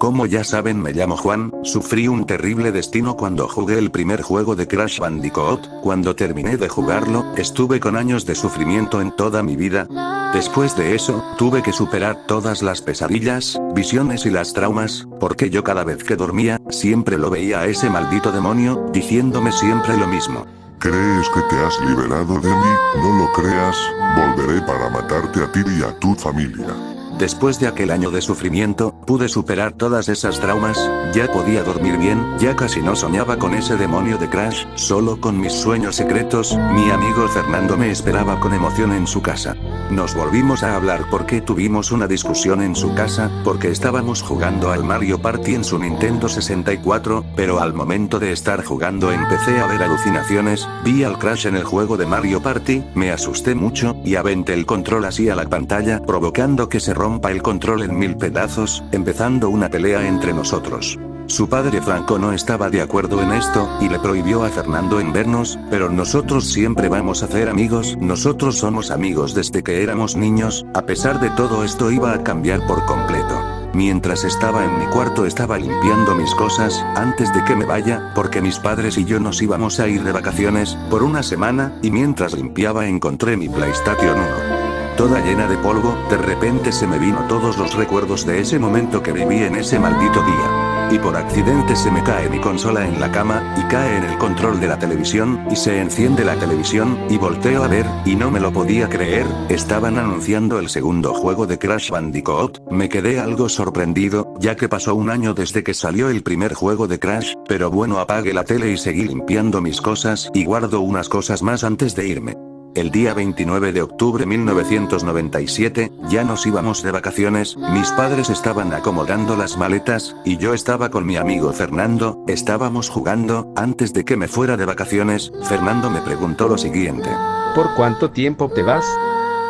Como ya saben, me llamo Juan, sufrí un terrible destino cuando jugué el primer juego de Crash Bandicoot. Cuando terminé de jugarlo, estuve con años de sufrimiento en toda mi vida. Después de eso, tuve que superar todas las pesadillas, visiones y las traumas, porque yo cada vez que dormía, siempre lo veía a ese maldito demonio, diciéndome siempre lo mismo. ¿Crees que te has liberado de mí? No lo creas, volveré para matarte a ti y a tu familia. Después de aquel año de sufrimiento, pude superar todas esas traumas, ya podía dormir bien, ya casi no soñaba con ese demonio de Crash, solo con mis sueños secretos. Mi amigo Fernando me esperaba con emoción en su casa. Nos volvimos a hablar porque tuvimos una discusión en su casa, porque estábamos jugando al Mario Party en su Nintendo 64, pero al momento de estar jugando empecé a ver alucinaciones, vi al Crash en el juego de Mario Party, me asusté mucho, y aventé el control así a la pantalla, provocando que se rompa el control en 1000 pedazos, empezando una pelea entre nosotros. Su padre Franco no estaba de acuerdo en esto, y le prohibió a Fernando en vernos, pero nosotros siempre vamos a ser amigos, nosotros somos amigos desde que éramos niños. A pesar de todo esto iba a cambiar por completo. Mientras estaba en mi cuarto estaba limpiando mis cosas, antes de que me vaya, porque mis padres y yo nos íbamos a ir de vacaciones, por una semana, y mientras limpiaba encontré mi PlayStation 1. Toda llena de polvo, de repente se me vino todos los recuerdos de ese momento que viví en ese maldito día. Y por accidente se me cae mi consola en la cama, y cae en el control de la televisión, y se enciende la televisión, y volteo a ver, y no me lo podía creer, estaban anunciando el segundo juego de Crash Bandicoot. Me quedé algo sorprendido, ya que pasó un año desde que salió el primer juego de Crash, pero bueno, apagué la tele y seguí limpiando mis cosas, y guardo unas cosas más antes de irme. El día 29 de octubre 1997, ya nos íbamos de vacaciones, mis padres estaban acomodando las maletas, y yo estaba con mi amigo Fernando, estábamos jugando. Antes de que me fuera de vacaciones, Fernando me preguntó lo siguiente. ¿Por cuánto tiempo te vas?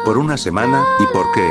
Por una semana. ¿Y por qué?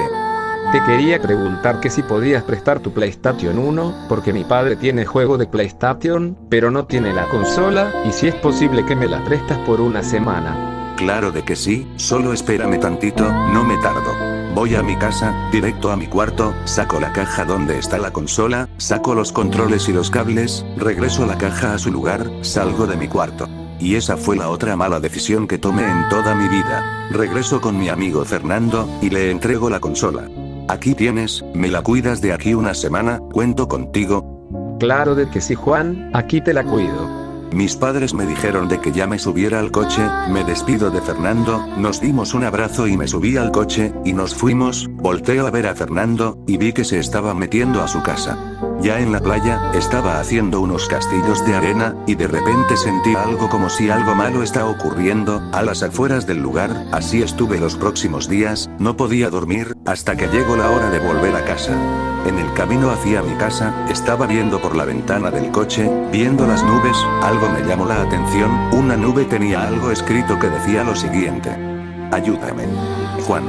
Te quería preguntar que si podías prestar tu PlayStation 1, porque mi padre tiene juego de PlayStation, pero no tiene la consola, y si es posible que me la prestas por una semana. Claro de que sí, solo espérame tantito, no me tardo. Voy a mi casa, directo a mi cuarto, saco la caja donde está la consola, saco los controles y los cables, regreso la caja a su lugar, salgo de mi cuarto. Y esa fue la otra mala decisión que tomé en toda mi vida. Regreso con mi amigo Fernando, y le entrego la consola. Aquí tienes, me la cuidas de aquí una semana, cuento contigo. Claro de que sí, Juan, aquí te la cuido. Mis padres me dijeron de que ya me subiera al coche, me despido de Fernando, nos dimos un abrazo y me subí al coche, y nos fuimos. Volteo a ver a Fernando, y vi que se estaba metiendo a su casa. Ya en la playa, estaba haciendo unos castillos de arena, y de repente sentí algo como si algo malo está ocurriendo, a las afueras del lugar. Así estuve los próximos días, no podía dormir, hasta que llegó la hora de volver a casa. En el camino hacia mi casa, estaba viendo por la ventana del coche, viendo las nubes, algo me llamó la atención, una nube tenía algo escrito que decía lo siguiente. Ayúdame, Juan.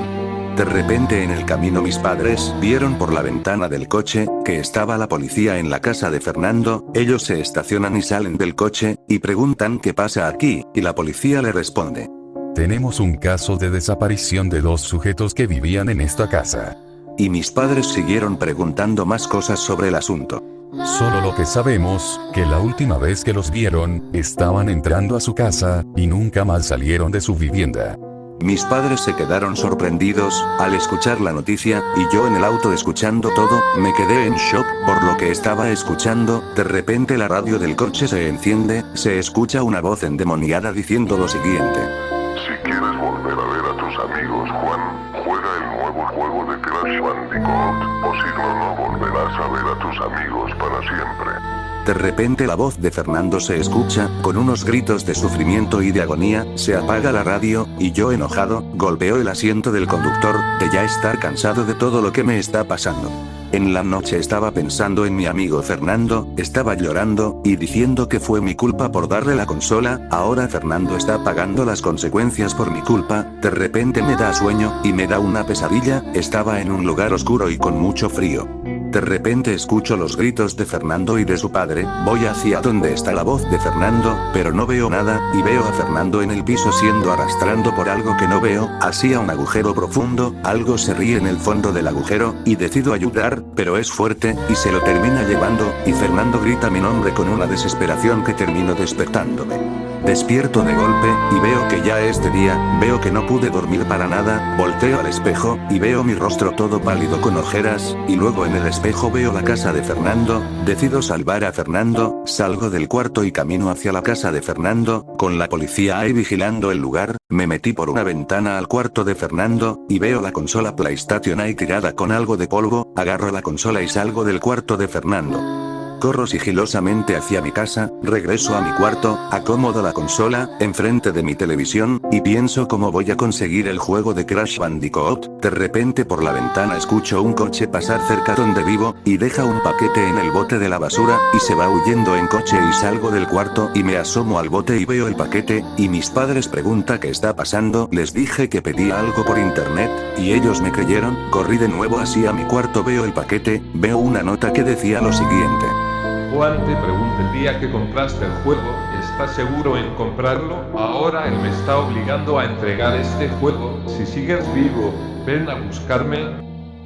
De repente en el camino mis padres vieron por la ventana del coche, que estaba la policía en la casa de Fernando. Ellos se estacionan y salen del coche, y preguntan qué pasa aquí, y la policía le responde. Tenemos un caso de desaparición de 2 sujetos que vivían en esta casa. Y mis padres siguieron preguntando más cosas sobre el asunto. Solo lo que sabemos, que la última vez que los vieron, estaban entrando a su casa, y nunca más salieron de su vivienda. Mis padres se quedaron sorprendidos, al escuchar la noticia, y yo en el auto escuchando todo, me quedé en shock, por lo que estaba escuchando. De repente la radio del coche se enciende, se escucha una voz endemoniada diciendo lo siguiente. Si quieres volver a ver a tus amigos, Juan, juega el nuevo juego de Crash Bandicoot, o si no volverás a ver a tus amigos para siempre. De repente la voz de Fernando se escucha, con unos gritos de sufrimiento y de agonía, se apaga la radio, y yo enojado, golpeo el asiento del conductor, de ya estar cansado de todo lo que me está pasando. En la noche estaba pensando en mi amigo Fernando, estaba llorando, y diciendo que fue mi culpa por darle la consola. Ahora Fernando está pagando las consecuencias por mi culpa. De repente me da sueño, y me da una pesadilla, estaba en un lugar oscuro y con mucho frío. De repente escucho los gritos de Fernando y de su padre, voy hacia donde está la voz de Fernando, pero no veo nada, y veo a Fernando en el piso siendo arrastrando por algo que no veo, hacia un agujero profundo, algo se ríe en el fondo del agujero, y decido ayudar, pero es fuerte, y se lo termina llevando, y Fernando grita mi nombre con una desesperación que termino despertándome. Despierto de golpe, y veo que ya es de día, veo que no pude dormir para nada, volteo al espejo, y veo mi rostro todo pálido con ojeras, y luego en el espejo veo la casa de Fernando, decido salvar a Fernando, salgo del cuarto y camino hacia la casa de Fernando, con la policía ahí vigilando el lugar, me metí por una ventana al cuarto de Fernando, y veo la consola PlayStation ahí tirada con algo de polvo, agarro la consola y salgo del cuarto de Fernando. Corro sigilosamente hacia mi casa, regreso a mi cuarto, acomodo la consola, enfrente de mi televisión, y pienso cómo voy a conseguir el juego de Crash Bandicoot. De repente por la ventana escucho un coche pasar cerca donde vivo, y deja un paquete en el bote de la basura, y se va huyendo en coche y salgo del cuarto y me asomo al bote y veo el paquete, y mis padres preguntan qué está pasando, les dije que pedía algo por internet, y ellos me creyeron, corrí de nuevo hacia mi cuarto, veo el paquete, veo una nota que decía lo siguiente. Juan te pregunta el día que compraste el juego, ¿estás seguro en comprarlo? Ahora él me está obligando a entregar este juego, si sigues vivo, ven a buscarme.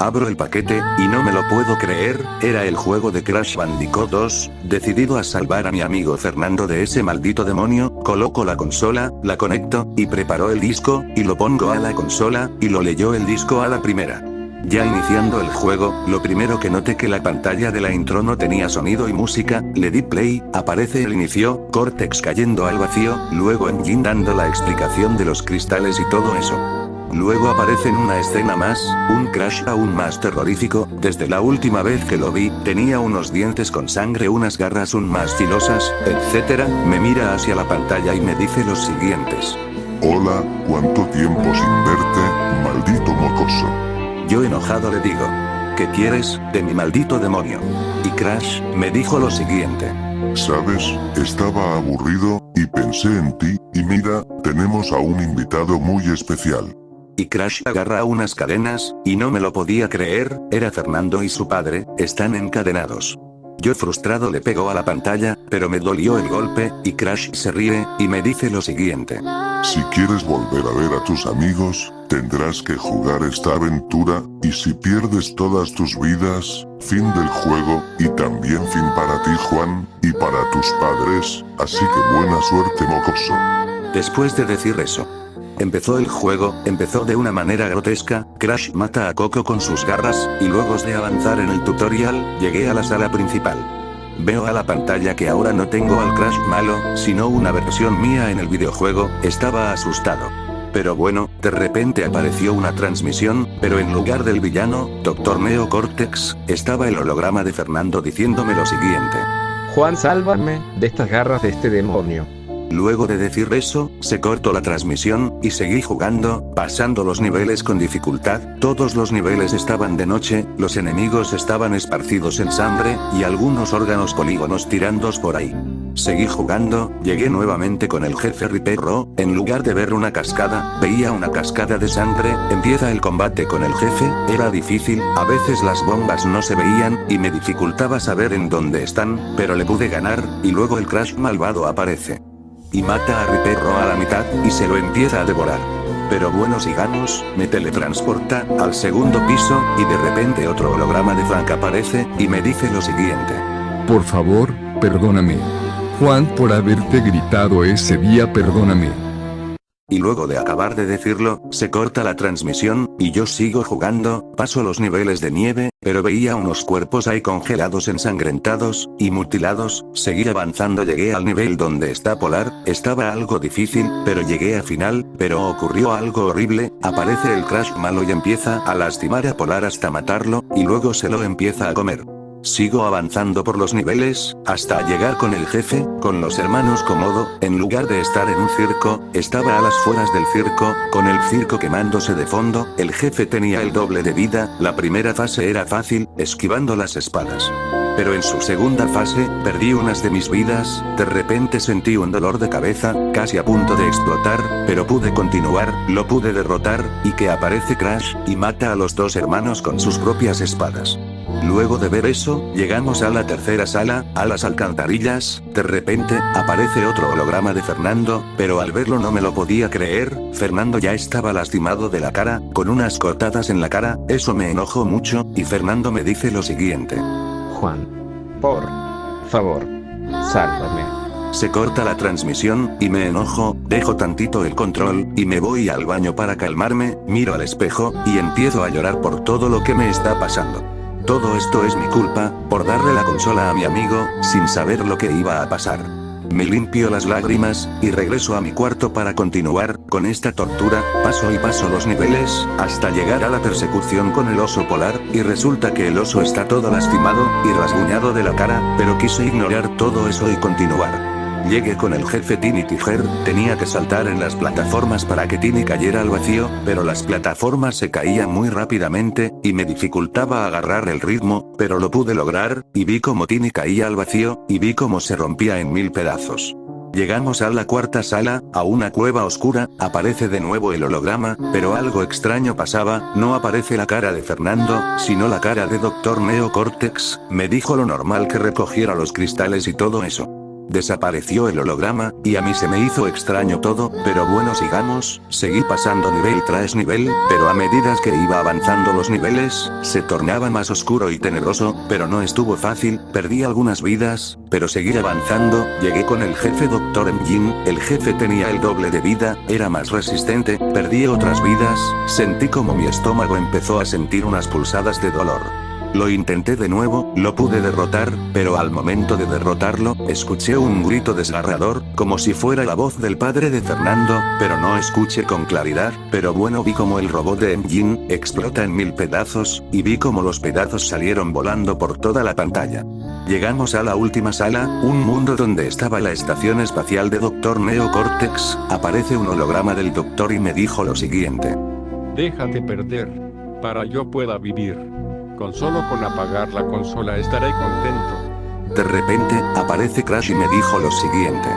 Abro el paquete, y no me lo puedo creer, era el juego de Crash Bandicoot 2, decidido a salvar a mi amigo Fernando de ese maldito demonio, coloco la consola, la conecto, y preparo el disco, y lo pongo a la consola, y lo leyó el disco a la primera. Ya iniciando el juego, lo primero que noté que la pantalla de la intro no tenía sonido y música, le di play, aparece el inicio, Cortex cayendo al vacío, luego Engine dando la explicación de los cristales y todo eso. Luego aparece en una escena más, un Crash aún más terrorífico, desde la última vez que lo vi, tenía unos dientes con sangre, unas garras aún más filosas, etc. Me mira hacia la pantalla y me dice los siguientes. Hola, ¿cuánto tiempo sin verte, maldito mocoso? Yo enojado le digo, ¿qué quieres, de mi maldito demonio? Y Crash, me dijo lo siguiente. ¿Sabes? Estaba aburrido, y pensé en ti, y mira, tenemos a un invitado muy especial. Y Crash agarra unas cadenas, y no me lo podía creer, era Fernando y su padre, están encadenados. Yo frustrado le pego a la pantalla, pero me dolió el golpe, y Crash se ríe, y me dice lo siguiente. Si quieres volver a ver a tus amigos, tendrás que jugar esta aventura, y si pierdes todas tus vidas, fin del juego, y también fin para ti Juan, y para tus padres, así que buena suerte mocoso. Después de decir eso, empezó el juego, empezó de una manera grotesca, Crash mata a Coco con sus garras, y luego de avanzar en el tutorial, llegué a la sala principal. Veo a la pantalla que ahora no tengo al Crash malo, sino una versión mía en el videojuego, estaba asustado. Pero bueno, de repente apareció una transmisión, pero en lugar del villano, Dr. Neo Cortex, estaba el holograma de Fernando diciéndome lo siguiente. Juan, sálvame de estas garras de este demonio. Luego de decir eso, se cortó la transmisión, y seguí jugando, pasando los niveles con dificultad, todos los niveles estaban de noche, los enemigos estaban esparcidos en sangre, y algunos órganos polígonos tirandos por ahí. Seguí jugando, llegué nuevamente con el jefe Riperro, en lugar de ver una cascada, veía una cascada de sangre, empieza el combate con el jefe, era difícil, a veces las bombas no se veían, y me dificultaba saber en dónde están, pero le pude ganar, y luego el Crash malvado aparece. Y mata a Riperro a la mitad, y se lo empieza a devorar. Pero bueno, sigamos, me teletransporta al segundo piso, y de repente otro holograma de Frank aparece, y me dice lo siguiente. Por favor, perdóname. Juan, por haberte gritado ese día, perdóname. Y luego de acabar de decirlo, se corta la transmisión, y yo sigo jugando, paso los niveles de nieve, pero veía unos cuerpos ahí congelados, ensangrentados, y mutilados, seguí avanzando, llegué al nivel donde está Polar, estaba algo difícil, pero llegué a final, pero ocurrió algo horrible, aparece el Crash malo y empieza a lastimar a Polar hasta matarlo, y luego se lo empieza a comer. Sigo avanzando por los niveles, hasta llegar con el jefe, con los hermanos Komodo, en lugar de estar en un circo, estaba a las afueras del circo, con el circo quemándose de fondo, el jefe tenía el doble de vida, la primera fase era fácil, esquivando las espadas. Pero en su segunda fase, perdí unas de mis vidas, de repente sentí un dolor de cabeza, casi a punto de explotar, pero pude continuar, lo pude derrotar, y que aparece Crash, y mata a los dos hermanos con sus propias espadas. Luego de ver eso, llegamos a la tercera sala, a las alcantarillas. De repente, aparece otro holograma de Fernando, pero al verlo no me lo podía creer. Fernando ya estaba lastimado de la cara, con unas cortadas en la cara. Eso me enojó mucho, y Fernando me dice lo siguiente: Juan, por favor, sálvame. Se corta la transmisión, y me enojo, dejo tantito el control, y me voy al baño para calmarme, miro al espejo, y empiezo a llorar por todo lo que me está pasando. Todo esto es mi culpa, por darle la consola a mi amigo, sin saber lo que iba a pasar. Me limpio las lágrimas, y regreso a mi cuarto para continuar con esta tortura. Paso y paso los niveles, hasta llegar a la persecución con el oso polar, y resulta que el oso está todo lastimado, y rasguñado de la cara, pero quise ignorar todo eso y continuar. Llegué con el jefe Tiny Tiger, tenía que saltar en las plataformas para que Tiny cayera al vacío, pero las plataformas se caían muy rápidamente, y me dificultaba agarrar el ritmo, pero lo pude lograr, y vi como Tiny caía al vacío, y vi cómo se rompía en 1000 pedazos. Llegamos a la cuarta sala, a una cueva oscura, aparece de nuevo el holograma, pero algo extraño pasaba, no aparece la cara de Fernando, sino la cara de Dr. Neo Cortex. Me dijo lo normal que recogiera los cristales y todo eso. Desapareció el holograma, y a mí se me hizo extraño todo, pero bueno, sigamos. Seguí pasando nivel tras nivel, pero a medida que iba avanzando los niveles, se tornaba más oscuro y tenebroso, pero no estuvo fácil, perdí algunas vidas, pero seguí avanzando. Llegué con el jefe Dr. Engine, el jefe tenía el doble de vida, era más resistente, perdí otras vidas, sentí como mi estómago empezó a sentir unas pulsadas de dolor. Lo intenté de nuevo, lo pude derrotar, pero al momento de derrotarlo, escuché un grito desgarrador, como si fuera la voz del padre de Fernando, pero no escuché con claridad, pero bueno, vi como el robot de Engine explota en 1000 pedazos, y vi como los pedazos salieron volando por toda la pantalla. Llegamos a la última sala, un mundo donde estaba la estación espacial de Dr. Neo Cortex, aparece un holograma del doctor y me dijo lo siguiente: Déjate perder, para yo pueda vivir. Solo con apagar la consola estaré contento. De repente, aparece Crash y me dijo lo siguiente: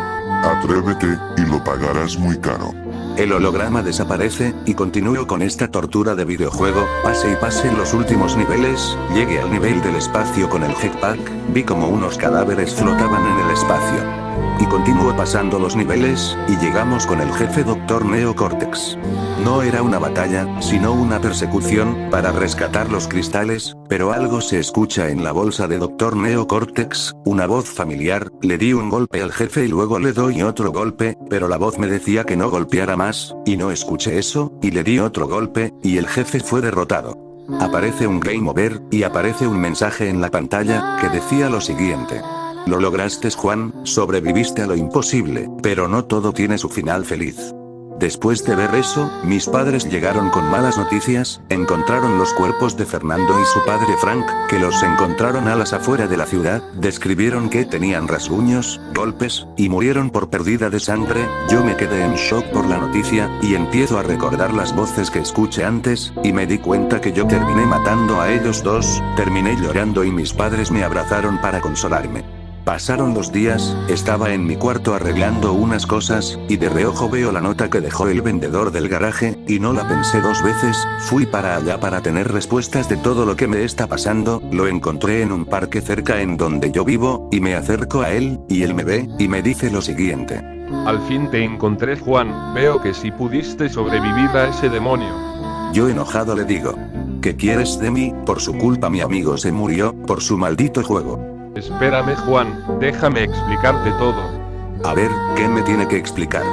Atrévete, y lo pagarás muy caro. El holograma desaparece, y continúo con esta tortura de videojuego. Pase y pase en los últimos niveles, llegué al nivel del espacio con el jetpack, vi como unos cadáveres flotaban en el espacio. Y continúo pasando los niveles, y llegamos con el jefe Dr. Neo Cortex. No era una batalla, sino una persecución, para rescatar los cristales, pero algo se escucha en la bolsa de Dr. Neo Cortex, una voz familiar. Le di un golpe al jefe y luego le doy otro golpe, pero la voz me decía que no golpeara más, y no escuché eso, y le di otro golpe, y el jefe fue derrotado. Aparece un Game Over, y aparece un mensaje en la pantalla, que decía lo siguiente: Lo lograste, Juan, sobreviviste a lo imposible, pero no todo tiene su final feliz. Después de ver eso, mis padres llegaron con malas noticias, encontraron los cuerpos de Fernando y su padre Frank, que los encontraron a las afueras de la ciudad, describieron que tenían rasguños, golpes, y murieron por pérdida de sangre. Yo me quedé en shock por la noticia, y empiezo a recordar las voces que escuché antes, y me di cuenta que yo terminé matando a ellos dos, terminé llorando y mis padres me abrazaron para consolarme. Pasaron los días, estaba en mi cuarto arreglando unas cosas, y de reojo veo la nota que dejó el vendedor del garaje, y no la pensé dos veces, fui para allá para tener respuestas de todo lo que me está pasando. Lo encontré en un parque cerca en donde yo vivo, y me acerco a él, y él me ve, y me dice lo siguiente: Al fin te encontré, Juan, veo que sí pudiste sobrevivir a ese demonio. Yo enojado le digo: ¿Qué quieres de mí? Por su culpa mi amigo se murió, por su maldito juego. Espérame, Juan, déjame explicarte todo. A ver, ¿qué me tiene que explicar?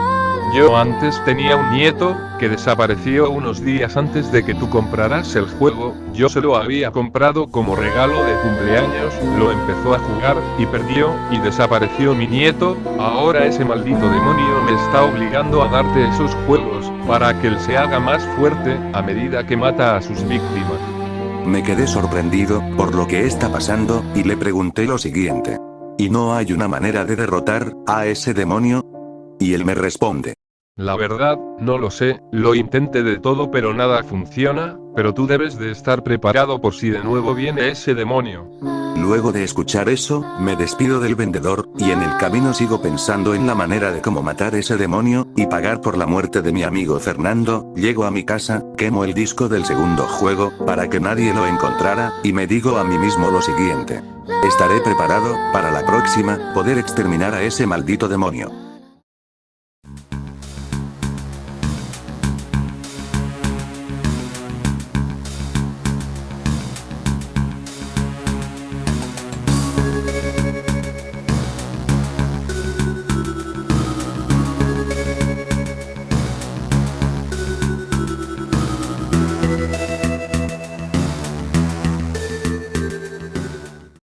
Yo antes tenía un nieto, que desapareció unos días antes de que tú compraras el juego. Yo se lo había comprado como regalo de cumpleaños, lo empezó a jugar, y perdió, y desapareció mi nieto. Ahora ese maldito demonio me está obligando a darte esos juegos, para que él se haga más fuerte, a medida que mata a sus víctimas. Me quedé sorprendido por lo que está pasando, y le pregunté lo siguiente: ¿Y no hay una manera de derrotar a ese demonio? Y él me responde: La verdad, no lo sé, lo intenté de todo pero nada funciona, pero tú debes de estar preparado por si de nuevo viene ese demonio. Luego de escuchar eso, me despido del vendedor, y en el camino sigo pensando en la manera de cómo matar ese demonio, y pagar por la muerte de mi amigo Fernando. Llego a mi casa, quemo el disco del segundo juego, para que nadie lo encontrara, y me digo a mí mismo lo siguiente. Estaré preparado, para la próxima, poder exterminar a ese maldito demonio.